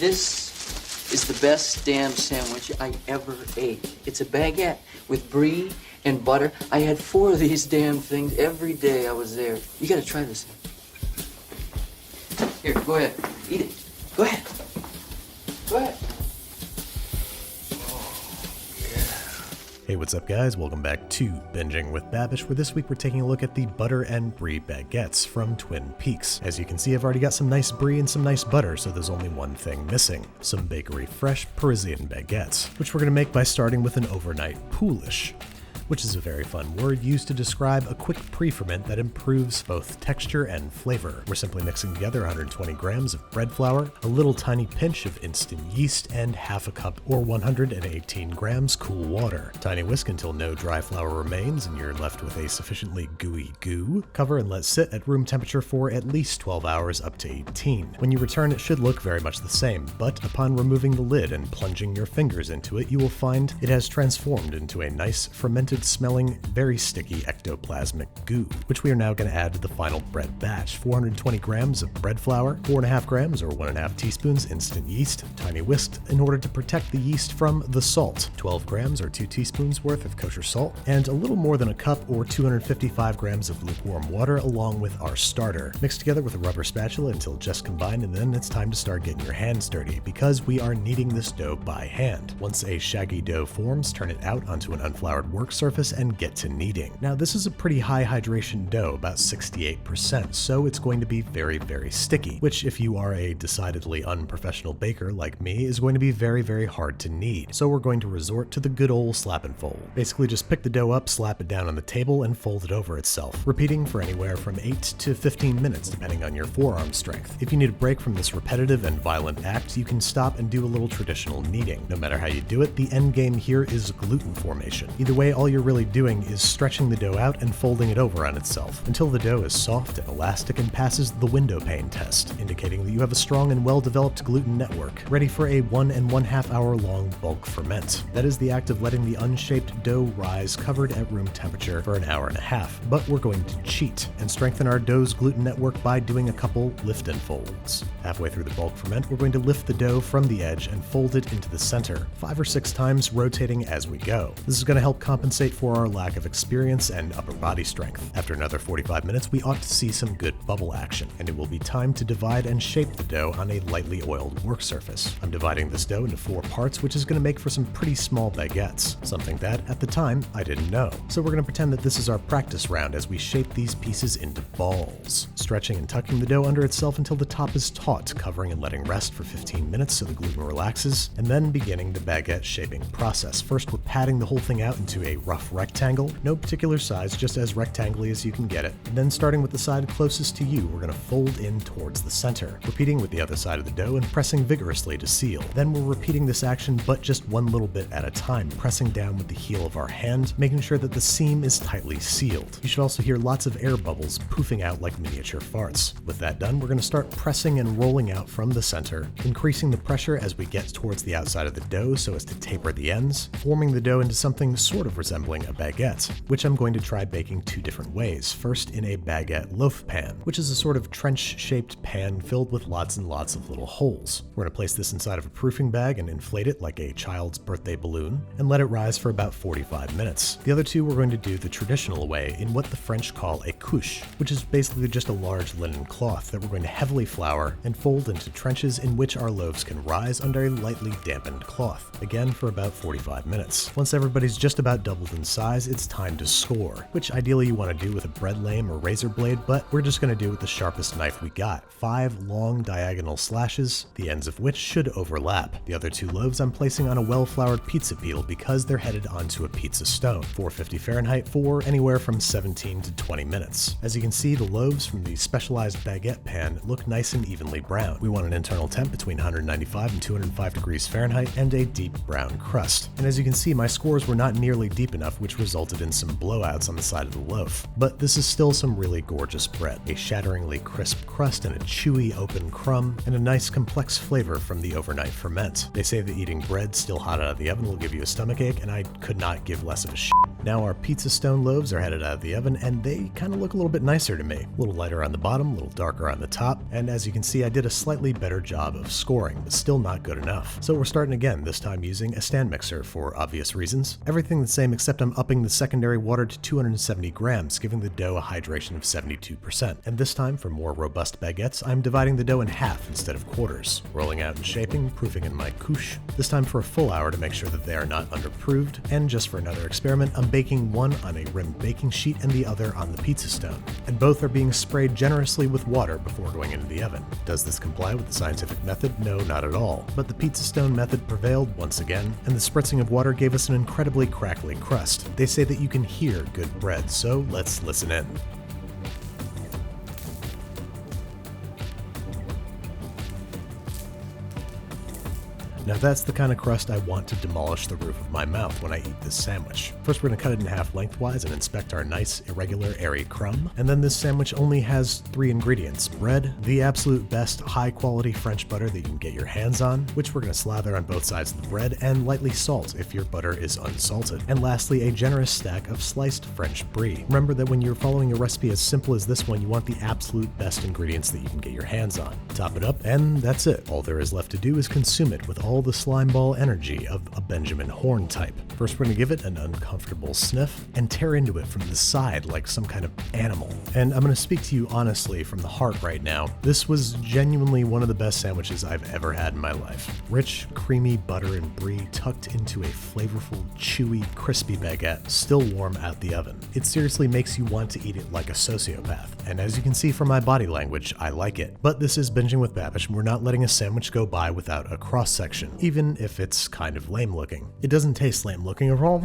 this is the best damn sandwich I ever ate. It's a baguette with brie and butter. I had 4 of these damn things every day I was there. You gotta try this. Here, go ahead. Eat it. Go ahead. Go ahead. Hey, what's up guys? Welcome back to Binging with Babish, where this week we're taking a look at the butter and brie baguettes from Twin Peaks. As you can see, I've already got some nice brie and some nice butter, so there's only one thing missing: some bakery fresh Parisian baguettes, which we're going to make by starting with an overnight poolish, which is a very fun word used to describe a quick pre-ferment that improves both texture and flavor. We're simply mixing together 120 grams of bread flour, a little tiny pinch of instant yeast, and half a cup or 118 grams cool water. Tiny whisk until no dry flour remains and you're left with a sufficiently gooey goo. Cover and let sit at room temperature for at least 12 hours up to 18. When you return, it should look very much the same, but upon removing the lid and plunging your fingers into it, you will find it has transformed into a nice fermented smelling, very sticky ectoplasmic goo, which we are now going to add to the final bread batch. 420 grams of bread flour, 4.5 grams or 1.5 teaspoons instant yeast, tiny whisked in order to protect the yeast from the salt, 12 grams or 2 teaspoons worth of kosher salt, and a little more than a cup or 255 grams of lukewarm water along with our starter. Mix together with a rubber spatula until just combined, and then it's time to start getting your hands dirty because we are kneading this dough by hand. Once a shaggy dough forms, turn it out onto an unfloured work surface and get to kneading. Now this is a pretty high hydration dough, about 68%, so it's going to be very, very sticky, which if you are a decidedly unprofessional baker like me is going to be very, very hard to knead. So we're going to resort to the good old slap and fold. Basically just pick the dough up, slap it down on the table, and fold it over itself, repeating for anywhere from 8 to 15 minutes depending on your forearm strength. If you need a break from this repetitive and violent act, you can stop and do a little traditional kneading. No matter how you do it, the end game here is gluten formation. Either way, all you're really doing is stretching the dough out and folding it over on itself until the dough is soft and elastic and passes the window pane test, indicating that you have a strong and well-developed gluten network, ready for a 1 1/2 hour long bulk ferment. That is the act of letting the unshaped dough rise covered at room temperature for an hour and a half, but we're going to cheat and strengthen our dough's gluten network by doing a couple lift and folds. Halfway through the bulk ferment, we're going to lift the dough from the edge and fold it into the center, 5 or 6 times, rotating as we go. This is going to help compensate for our lack of experience and upper body strength. After another 45 minutes, we ought to see some good bubble action, and it will be time to divide and shape the dough on a lightly oiled work surface. I'm dividing this dough into 4 parts, which is going to make for some pretty small baguettes, something that, at the time, I didn't know. So we're going to pretend that this is our practice round as we shape these pieces into balls, stretching and tucking the dough under itself until the top is taut, covering and letting rest for 15 minutes so the gluten relaxes, and then beginning the baguette shaping process. First, we're patting the whole thing out into a rough rectangle, no particular size, just as rectangly as you can get it. And then starting with the side closest to you, we're going to fold in towards the center, repeating with the other side of the dough and pressing vigorously to seal. Then we're repeating this action, but just one little bit at a time, pressing down with the heel of our hand, making sure that the seam is tightly sealed. You should also hear lots of air bubbles poofing out like miniature farts. With that done, we're going to start pressing and rolling out from the center, increasing the pressure as we get towards the outside of the dough so as to taper the ends, forming the dough into something sort of resembling a baguette, which I'm going to try baking 2 different ways. First, in a baguette loaf pan, which is a sort of trench-shaped pan filled with lots and lots of little holes. We're going to place this inside of a proofing bag and inflate it like a child's birthday balloon, and let it rise for about 45 minutes. The other 2 we're going to do the traditional way in what the French call a couche, which is basically just a large linen cloth that we're going to heavily flour and fold into trenches in which our loaves can rise under a lightly dampened cloth, again for about 45 minutes. Once everybody's just about doubled in size, it's time to score, which ideally you want to do with a bread lame or razor blade, but we're just going to do it with the sharpest knife we got. 5 long diagonal slashes, the ends of which should overlap. The other 2 loaves I'm placing on a well-floured pizza peel because they're headed onto a pizza stone, 450 Fahrenheit for anywhere from 17 to 20 minutes. As you can see, the loaves from the specialized baguette pan look nice and evenly brown. We want an internal temp between 195 and 205 degrees Fahrenheit and a deep brown crust. And as you can see, my scores were not nearly deep enough, which resulted in some blowouts on the side of the loaf. But this is still some really gorgeous bread. A shatteringly crisp crust and a chewy open crumb, and a nice complex flavor from the overnight ferment. They say that eating bread still hot out of the oven will give you a stomachache, and I could not give less of a shit. Now our pizza stone loaves are headed out of the oven, and they kind of look a little bit nicer to me. A little lighter on the bottom, a little darker on the top, and as you can see, I did a slightly better job of scoring, but still not good enough. So we're starting again, this time using a stand mixer for obvious reasons. Everything the same except I'm upping the secondary water to 270 grams, giving the dough a hydration of 72%. And this time, for more robust baguettes, I'm dividing the dough in half instead of quarters, rolling out and shaping, proofing in my couche. This time for a full hour to make sure that they are not underproofed, and just for another experiment, I'm baking one on a rimmed baking sheet and the other on the pizza stone. And both are being sprayed generously with water before going into the oven. Does this comply with the scientific method? No, not at all. But the pizza stone method prevailed once again, and the spritzing of water gave us an incredibly crackly crust. They say that you can hear good bread, so let's listen in. Now that's the kind of crust I want to demolish the roof of my mouth when I eat this sandwich. First we're going to cut it in half lengthwise and inspect our nice, irregular, airy crumb. And then this sandwich only has 3 ingredients: bread, the absolute best high-quality French butter that you can get your hands on, which we're going to slather on both sides of the bread, and lightly salt if your butter is unsalted. And lastly, a generous stack of sliced French brie. Remember that when you're following a recipe as simple as this one, you want the absolute best ingredients that you can get your hands on. Top it up, and that's it. All there is left to do is consume it with all the slime ball energy of a Benjamin Horn type. First we're going to give it an uncomfortable sniff and tear into it from the side like some kind of animal. And I'm going to speak to you honestly from the heart right now. This was genuinely one of the best sandwiches I've ever had in my life. Rich, creamy butter and brie tucked into a flavorful, chewy, crispy baguette, still warm out the oven. It seriously makes you want to eat it like a sociopath. And as you can see from my body language, I like it. But this is Binging with Babish, and we're not letting a sandwich go by without a cross-section, even if it's kind of lame looking. It doesn't taste lame looking at all.